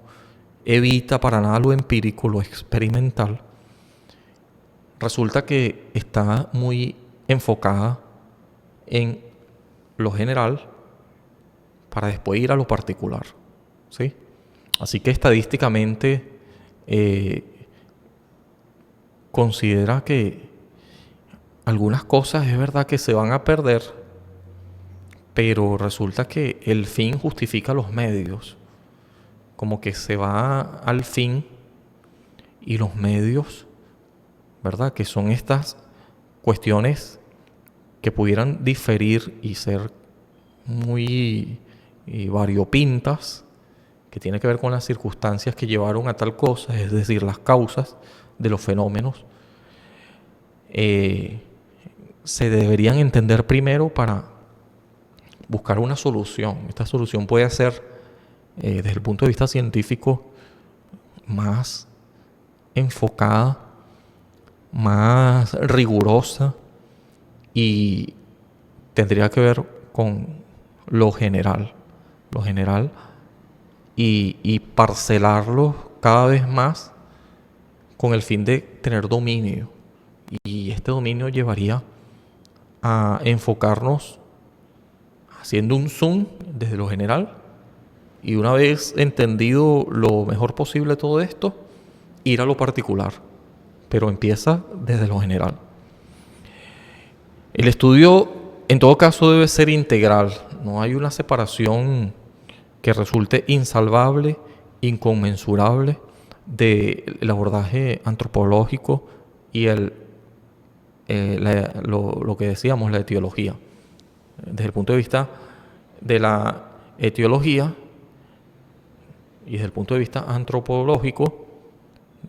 evita para nada lo empírico, lo experimental, resulta que está muy enfocada en lo general para después ir a lo particular, ¿sí? Así que estadísticamente considera que algunas cosas es verdad que se van a perder, pero resulta que el fin justifica los medios. Como que se va al fin y los medios, ¿verdad? Que son estas cuestiones que pudieran diferir y ser muy variopintas, que tiene que ver con las circunstancias que llevaron a tal cosa, es decir, las causas de los fenómenos, se deberían entender primero para buscar una solución. Esta solución puede ser, desde el punto de vista científico, más enfocada, más rigurosa, y tendría que ver con lo general y parcelarlo cada vez más con el fin de tener dominio. Y este dominio llevaría a enfocarnos haciendo un zoom desde lo general, y una vez entendido lo mejor posible todo esto, ir a lo particular, pero empieza desde lo general. El estudio, en todo caso, debe ser integral. No hay una separación que resulte insalvable, inconmensurable del abordaje antropológico y lo que decíamos, la etiología. Desde el punto de vista de la etiología y desde el punto de vista antropológico,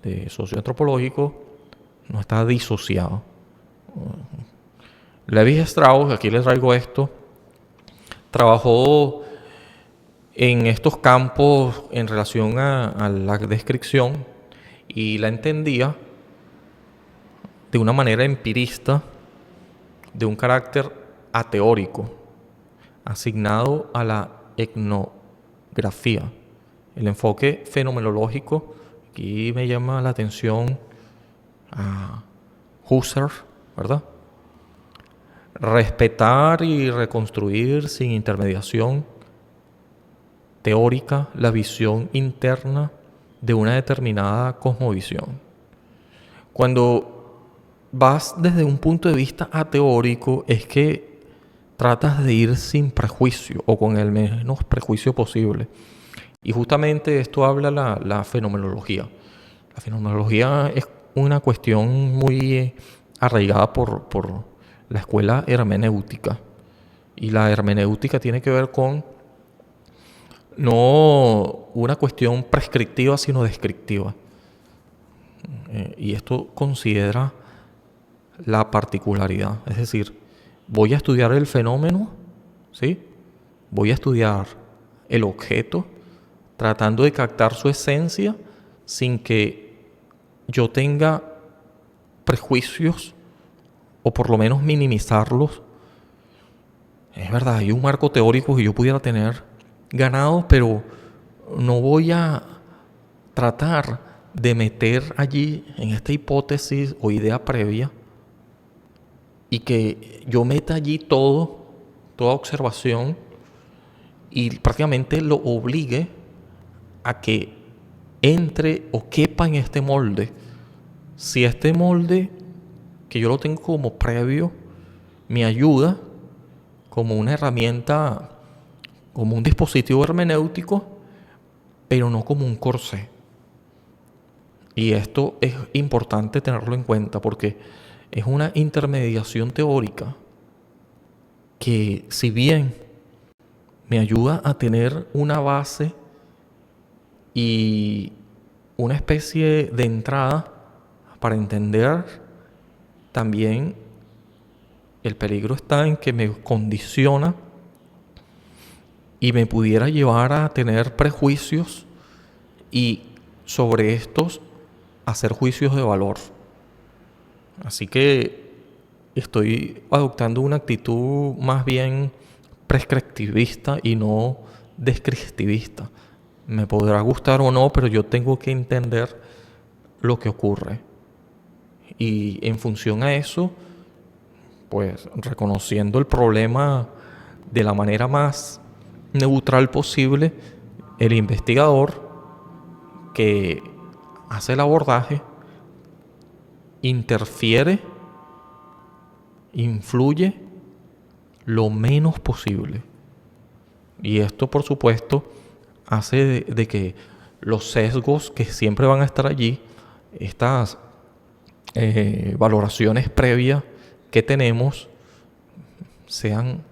de socioantropológico, no está disociado. Levi Strauss, aquí les traigo esto, trabajó en estos campos en relación a la descripción y la entendía de una manera empirista, de un carácter ateórico, asignado a la etnografía. El enfoque fenomenológico, aquí me llama la atención a Husserl, ¿verdad? Respetar y reconstruir sin intermediación teórica la visión interna de una determinada cosmovisión. Cuando vas desde un punto de vista ateórico es que tratas de ir sin prejuicio o con el menos prejuicio posible. Y justamente esto habla la fenomenología. La fenomenología es una cuestión muy arraigada por la escuela hermenéutica. Y la hermenéutica tiene que ver con no una cuestión prescriptiva, sino descriptiva. Y esto considera la particularidad. Es decir, voy a estudiar el fenómeno, ¿sí? Voy a estudiar el objeto, tratando de captar su esencia sin que yo tenga prejuicios o por lo menos minimizarlos. Es verdad, hay un marco teórico que yo pudiera tener ganado, pero no voy a tratar de meter allí en esta hipótesis o idea previa y que yo meta allí toda observación y prácticamente lo obligue a que entre o quepa en este molde. Si este molde, que yo lo tengo como previo, me ayuda como una herramienta, como un dispositivo hermenéutico, pero no como un corsé. Y esto es importante tenerlo en cuenta porque es una intermediación teórica que, si bien me ayuda a tener una base y una especie de entrada para entender, también el peligro está en que me condiciona y me pudiera llevar a tener prejuicios y sobre estos hacer juicios de valor. Así que estoy adoptando una actitud más bien prescriptivista y no descriptivista. Me podrá gustar o no, pero yo tengo que entender lo que ocurre. Y en función a eso, pues reconociendo el problema de la manera más neutral posible, el investigador que hace el abordaje interfiere, influye lo menos posible. Y esto, por supuesto, hace de que los sesgos que siempre van a estar allí, estas valoraciones previas que tenemos, sean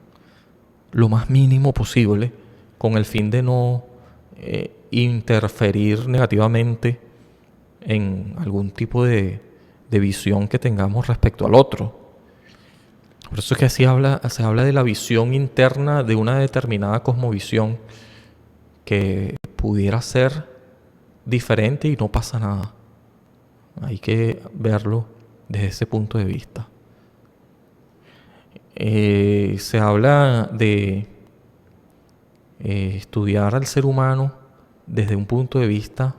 lo más mínimo posible con el fin de no interferir negativamente en algún tipo de visión que tengamos respecto al otro. Por eso es que se habla de la visión interna de una determinada cosmovisión que pudiera ser diferente y no pasa nada. Hay que verlo desde ese punto de vista. Se habla de estudiar al ser humano desde un punto de vista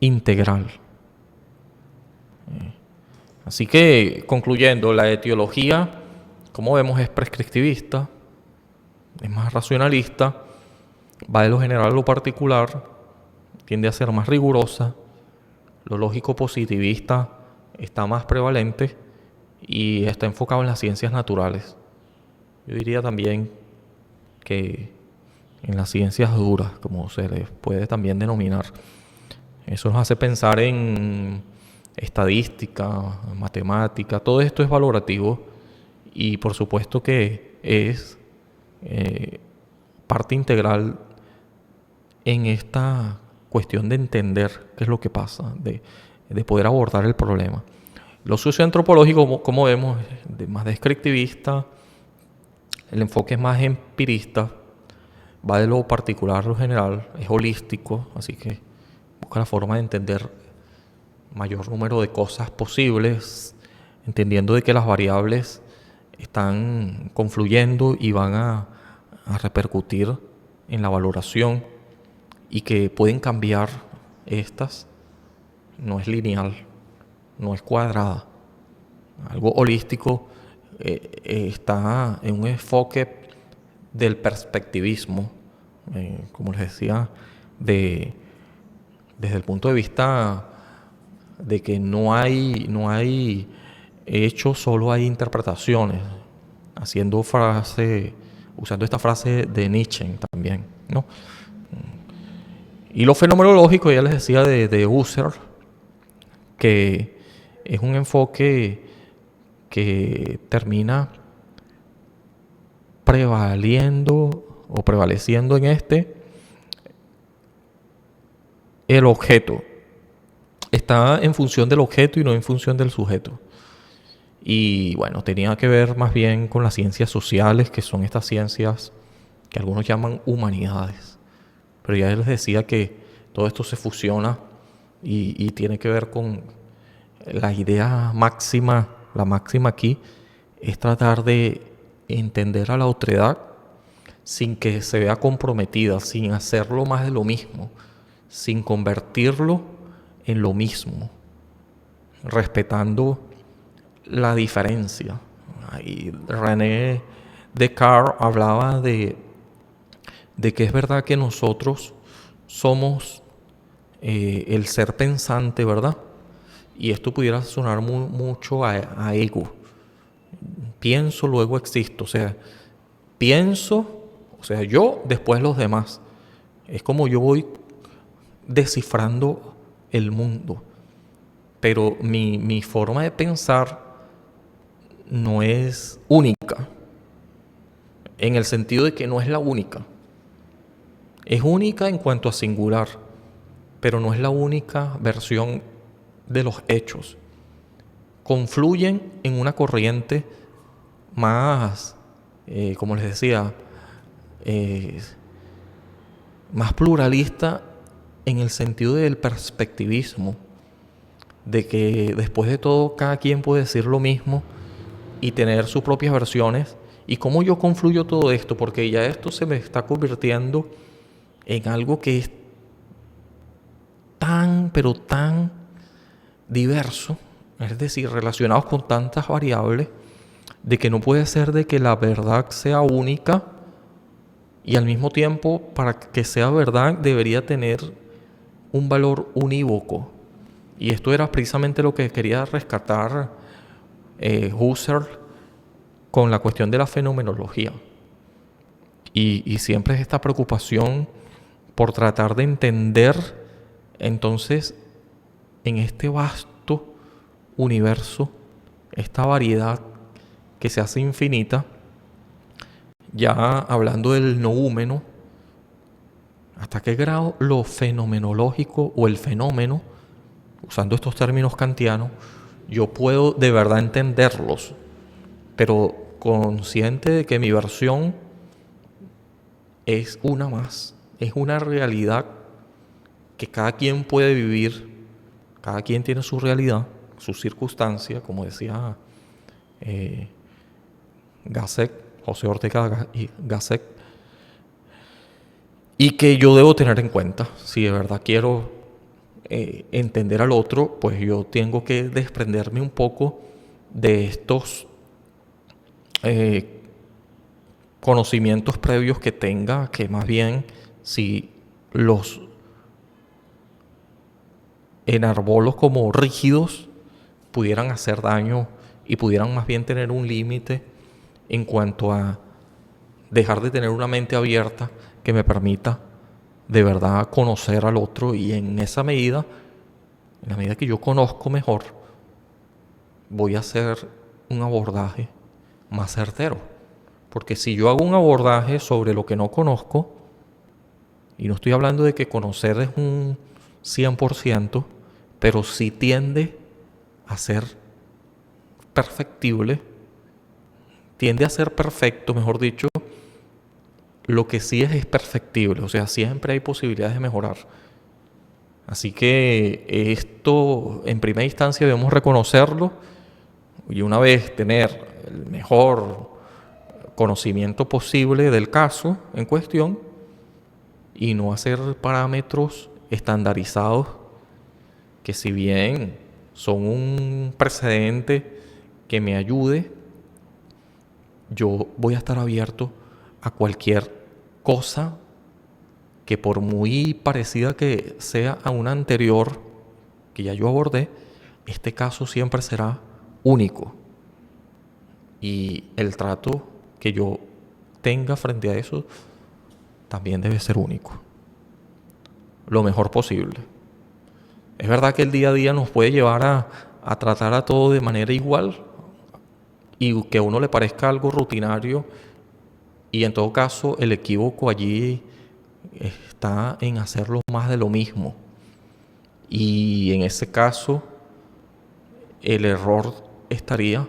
integral. Así que, concluyendo, la etiología, como vemos, es prescriptivista, es más racionalista, va de lo general a lo particular, tiende a ser más rigurosa, lo lógico positivista está más prevalente y está enfocado en las ciencias naturales. Yo diría también que en las ciencias duras, como se les puede también denominar. Eso nos hace pensar en estadística, matemática, todo esto es valorativo y por supuesto que es parte integral en esta cuestión de entender qué es lo que pasa, de poder abordar el problema. Lo socioantropológico, como vemos, es más descriptivista, el enfoque es más empirista, va de lo particular a lo general, es holístico, así que busca la forma de entender mayor número de cosas posibles, entendiendo de que las variables están confluyendo y van a repercutir en la valoración y que pueden cambiar estas. No es lineal, no es cuadrada. Algo holístico está en un enfoque del perspectivismo, como les decía, desde el punto de vista de que no hay hechos, solo hay interpretaciones, usando esta frase de Nietzsche también, ¿no? Y lo fenomenológico, ya les decía, de Husserl, que es un enfoque que termina prevaleciendo en el objeto. Está en función del objeto y no en función del sujeto. Y bueno, tenía que ver más bien con las ciencias sociales, que son estas ciencias que algunos llaman humanidades. Pero ya les decía que todo esto se fusiona y tiene que ver con la idea máxima. La máxima aquí es tratar de entender a la otredad sin que se vea comprometida, sin hacerlo más de lo mismo, sin convertirlo en lo mismo, respetando la diferencia. Ahí René Descartes hablaba de que es verdad que nosotros somos el ser pensante, ¿verdad? Y esto pudiera sonar mucho a ego. Pienso, luego existo. O sea, pienso, o sea, yo, después los demás. Es como yo voy descifrando el mundo. Pero mi forma de pensar no es única. En el sentido de que no es la única. Es única en cuanto a singular, pero no es la única versión de los hechos. Confluyen en una corriente más, como les decía, más pluralista en el sentido del perspectivismo, de que después de todo cada quien puede decir lo mismo y tener sus propias versiones. ¿Y cómo yo confluyo todo esto? Porque ya esto se me está convirtiendo en algo que es tan, pero tan diverso, es decir, relacionados con tantas variables, de que no puede ser de que la verdad sea única y al mismo tiempo, para que sea verdad, debería tener un valor unívoco. Y esto era precisamente lo que quería rescatar Husserl con la cuestión de la fenomenología. Y siempre es esta preocupación por tratar de entender, entonces, en este vasto universo, esta variedad que se hace infinita, ya hablando del noúmeno, hasta qué grado lo fenomenológico o el fenómeno, usando estos términos kantianos, yo puedo de verdad entenderlos, pero consciente de que mi versión es una más, es una realidad que cada quien puede vivir, cada quien tiene su realidad, su circunstancia, como decía Gasset, José Ortega y Gasset, y que yo debo tener en cuenta. Si de verdad quiero entender al otro, pues yo tengo que desprenderme un poco de estos conocimientos previos que tenga, que más bien si los enarbolo como rígidos, pudieran hacer daño y pudieran más bien tener un límite en cuanto a dejar de tener una mente abierta que me permita de verdad conocer al otro, y en esa medida, en la medida que yo conozco mejor, voy a hacer un abordaje más certero. Porque si yo hago un abordaje sobre lo que no conozco, y no estoy hablando de que conocer es un 100%, pero sí tiende a ser perfectible, tiende a ser perfecto, mejor dicho, lo que sí es perfectible, o sea, siempre hay posibilidades de mejorar. Así que esto en primera instancia debemos reconocerlo, y una vez tener el mejor conocimiento posible del caso en cuestión, y no hacer parámetros estandarizados que, si bien son un precedente que me ayude, yo voy a estar abierto a cualquier cosa que, por muy parecida que sea a una anterior que ya yo abordé, este caso siempre será único. Y el trato que yo tenga frente a eso también debe ser único. Lo mejor posible. Es verdad que el día a día nos puede llevar a tratar a todo de manera igual, y que a uno le parezca algo rutinario, y en todo caso el equívoco allí está en hacerlo más de lo mismo. Y en ese caso el error estaría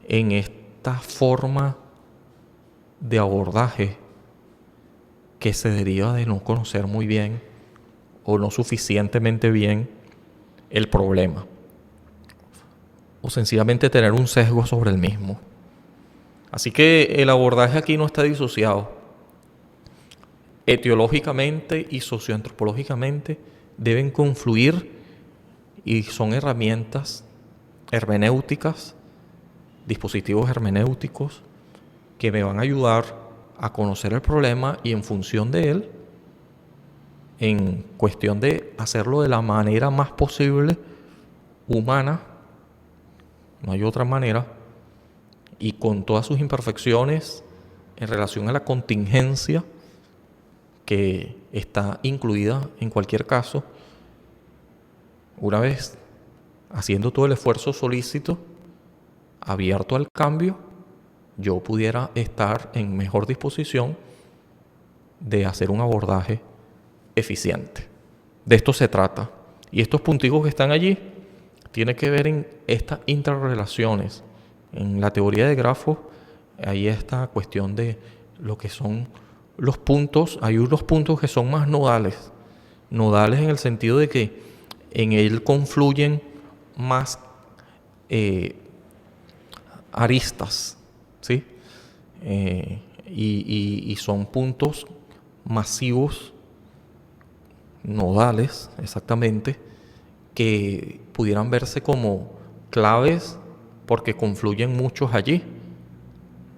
en esta forma de abordaje que se deriva de no conocer muy bien o no suficientemente bien el problema, o sencillamente tener un sesgo sobre el mismo. Así que el abordaje aquí no está disociado. Etiológicamente y socioantropológicamente deben confluir, y son herramientas hermenéuticas, dispositivos hermenéuticos que me van a ayudar a conocer el problema, y en función de él, en cuestión de hacerlo de la manera más posible humana, no hay otra manera, y con todas sus imperfecciones en relación a la contingencia que está incluida en cualquier caso, una vez haciendo todo el esfuerzo solícito, abierto al cambio, yo pudiera estar en mejor disposición de hacer un abordaje eficiente. De esto se trata. Y estos punticos que están allí tienen que ver en estas interrelaciones. En la teoría de grafos, hay esta cuestión de lo que son los puntos. Hay unos puntos que son más nodales. Nodales en el sentido de que en él confluyen más aristas, ¿sí? Y son puntos masivos, nodales exactamente, que pudieran verse como claves porque confluyen muchos allí.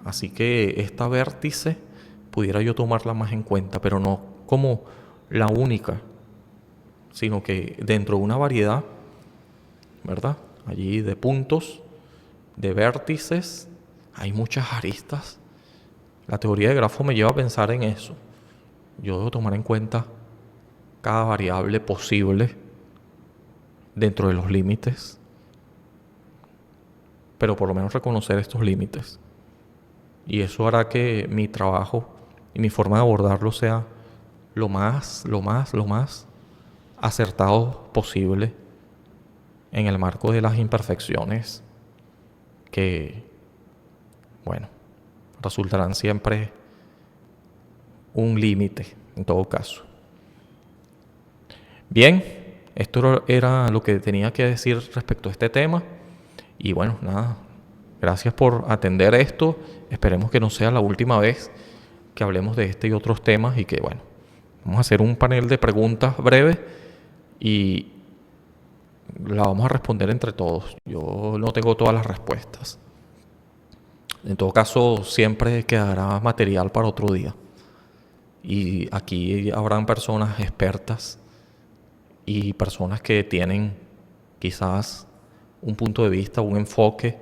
Así que esta vértice pudiera yo tomarla más en cuenta, pero no como la única, sino que dentro de una variedad, ¿verdad? Allí de puntos, de vértices, hay muchas aristas. La teoría de grafo me lleva a pensar en eso. Yo debo tomar en cuenta cada variable posible dentro de los límites, pero por lo menos reconocer estos límites. Y eso hará que mi trabajo y mi forma de abordarlo sea lo más acertado posible en el marco de las imperfecciones que, bueno, resultarán siempre un límite en todo caso. Bien, esto era lo que tenía que decir respecto a este tema. Y bueno, nada, gracias por atender esto. Esperemos que no sea la última vez que hablemos de este y otros temas, y que, bueno, vamos a hacer un panel de preguntas breves y la vamos a responder entre todos. Yo no tengo todas las respuestas. En todo caso, siempre quedará material para otro día. Y aquí habrán personas expertas y personas que tienen quizás un punto de vista, un enfoque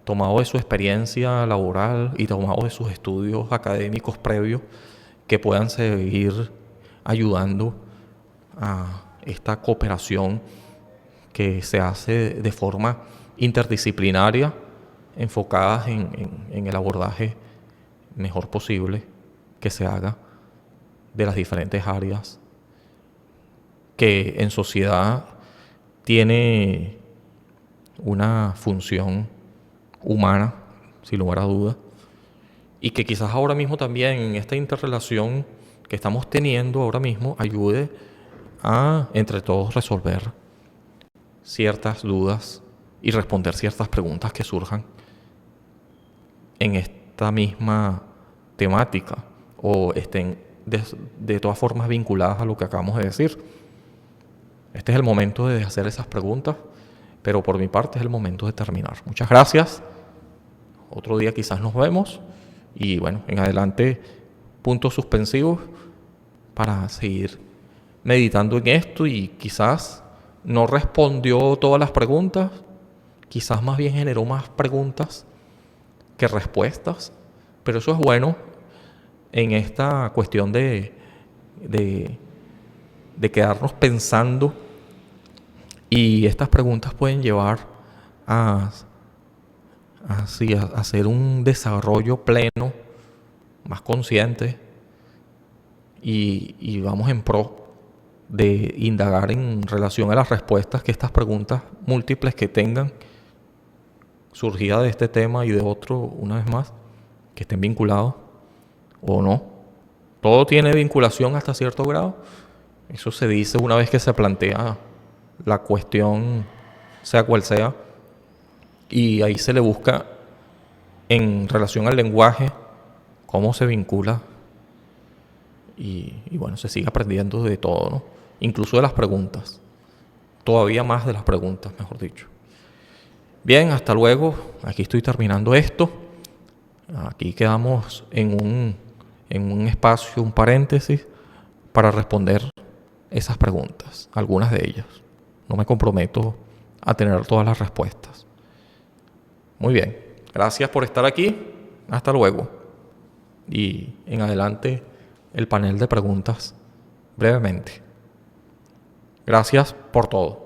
tomado de su experiencia laboral y tomado de sus estudios académicos previos, que puedan seguir ayudando a esta cooperación que se hace de forma interdisciplinaria, enfocadas en el abordaje mejor posible que se haga de las diferentes áreas que en sociedad tiene una función humana, sin lugar a duda, y que quizás ahora mismo también en esta interrelación que estamos teniendo ahora mismo ayude a entre todos resolver ciertas dudas y responder ciertas preguntas que surjan en esta misma temática o estén de todas formas vinculadas a lo que acabamos de decir. Este es el momento de hacer esas preguntas, pero por mi parte es el momento de terminar. Muchas gracias. Otro día quizás nos vemos y bueno, en adelante puntos suspensivos para seguir meditando en esto, y quizás no respondió todas las preguntas, quizás más bien generó más preguntas que respuestas, pero eso es bueno en esta cuestión de quedarnos pensando, y estas preguntas pueden llevar a hacer un desarrollo pleno, más consciente, y vamos en pro de indagar en relación a las respuestas que estas preguntas múltiples que tengan surgida de este tema y de otro, una vez más, que estén vinculados o no. Todo tiene vinculación hasta cierto grado. Eso se dice una vez que se plantea la cuestión, sea cual sea, y ahí se le busca en relación al lenguaje cómo se vincula, y bueno, se sigue aprendiendo de todo, ¿no? Incluso de las preguntas, todavía más de las preguntas, mejor dicho. Bien, hasta luego. Aquí estoy terminando esto. Aquí quedamos en un espacio, un paréntesis, para responder esas preguntas, algunas de ellas. No me comprometo a tener todas las respuestas. Muy bien, gracias por estar aquí. Hasta luego. Y en adelante el panel de preguntas brevemente. Gracias por todo.